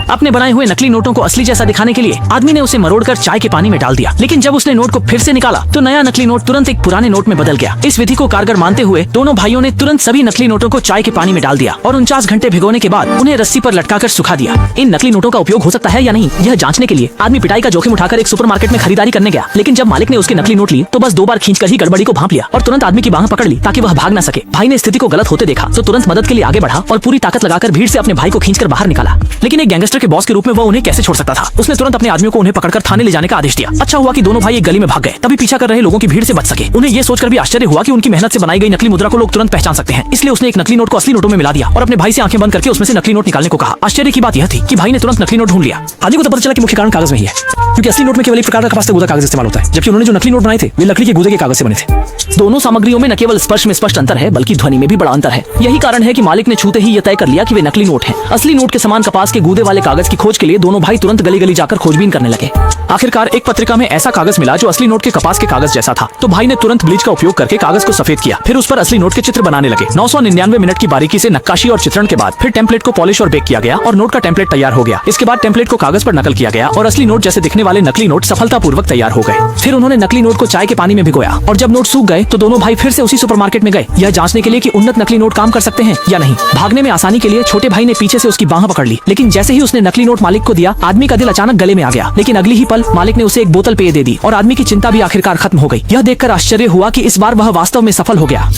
अपने बनाए हुए नकली नोटों को असली जैसा दिखाने के लिए आदमी ने उसे मरोड़कर चाय के पानी में डाल दिया। लेकिन जब उसने नोट को फिर से निकाला तो नया नकली नोट तुरंत एक पुराने नोट में बदल गया। इस विधि को कारगर मानते हुए दोनों भाइयों ने तुरंत सभी नकली नोटों को चाय के पानी में डाल दिया और 49 घंटे भिगोने के बाद उन्हें रस्सी पर लटकाकर सुखा दिया। इन नकली नोटों का उपयोग हो सकता है या नहीं, यह जांचने के लिए आदमी पिटाई का जोखिम उठाकर एक सुपरमार्केट में खरीदारी करने गया। लेकिन जब मालिक ने उसके नकली नोट लिए तो बस 2 बार खींचकर ही गड़बड़ी को भांप लिया और तुरंत आदमी की बांह पकड़ ली ताकि वह भाग न सके। भाई ने स्थिति को गलत होते देखा तो तुरंत मदद के लिए आगे बढ़ा और पूरी ताकत लगाकर भीड़ से अपने भाई को खींचकर बाहर निकाला। लेकिन एक गैंगस्टर के बॉस के रूप में वह उन्हें कैसे छोड़ सकता था। उसने तुरंत अपने आदमियों को उन्हें पकड़कर थाने ले जाने का आदेश दिया। अच्छा हुआ कि दोनों भाई एक गली में भाग गए, तभी पीछा कर रहे लोगों की भीड़ से बच सके। उन्हें ये सोचकर भी आश्चर्य हुआ कि उनकी मेहनत से बनाई गई नकली मुद्रा को लोग तुरंत पहचान सकते हैं। इसलिए उसने एक नकली नोट को असली नोटों में मिला दिया और अपने भाई से आंखें बंद करके उसमें से नकली नोट निकालने को कहा। आश्चर्य की बात यह थी कि भाई ने तुरंत नकली नोट ढूंढ लिया। आदमी को तो पता चला कि मुख्य कारण कागज में ही है, क्योंकि असली नोट में केवल एक प्रकार का कपास से गुदा कागज इस्तेमाल होता है, जबकि उन्होंने जो नकली नोट बनाए थे वे लकड़ी के गूदे के कागज से बने थे। दोनों सामग्रियों में न केवल स्पर्श में स्पष्ट अंतर है बल्कि ध्वनि में भी बड़ा अंतर है। यही कारण है कि मालिक ने छूते ही यह तय कर लिया कि वे नकली नोट हैं। असली नोट के समान कपास के गूदे वाले कागज की खोज के लिए दोनों भाई तुरंत गली गली जाकर खोजबीन करने लगे। आखिरकार एक पत्रिका में ऐसा कागज मिला जो असली नोट के कपास के कागज जैसा था, तो भाई ने तुरंत ब्लीच का उपयोग करके कागज को सफेद किया। फिर उस पर असली नोट के चित्र बनाने लगे। 999 मिनट की बारीकी से नक्काशी और चित्रण के बाद फिर टेम्पलेट को पॉलिश और बेक किया गया और नोट का टेम्पलेट तैयार हो गया। इसके बाद टेम्पलेट को कागज पर नकल किया गया और असली नोट जैसे दिखने वाले नकली नोट सफलतापूर्वक तैयार हो गए। फिर उन्होंने नकली नोट को चाय के पानी में भिगोया और जब नोट सूख गए तो दोनों भाई फिर से उसी सुपरमार्केट में गए, यह जांचने के लिए कि उन्नत नकली नोट काम कर सकते हैं या नहीं। भागने में आसानी के लिए छोटे भाई ने पीछे से उसकी बांह पकड़ ली, लेकिन जैसे ही उसने नकली नोट मालिक को दिया आदमी का दिल अचानक गले में आ गया। लेकिन अगली ही पल मालिक ने उसे एक बोतल पेय दे दी और आदमी की चिंता भी आखिरकार खत्म हो गई। यह देखकर आश्चर्य हुआ कि इस बार वह वास्तव में सफल हो गया।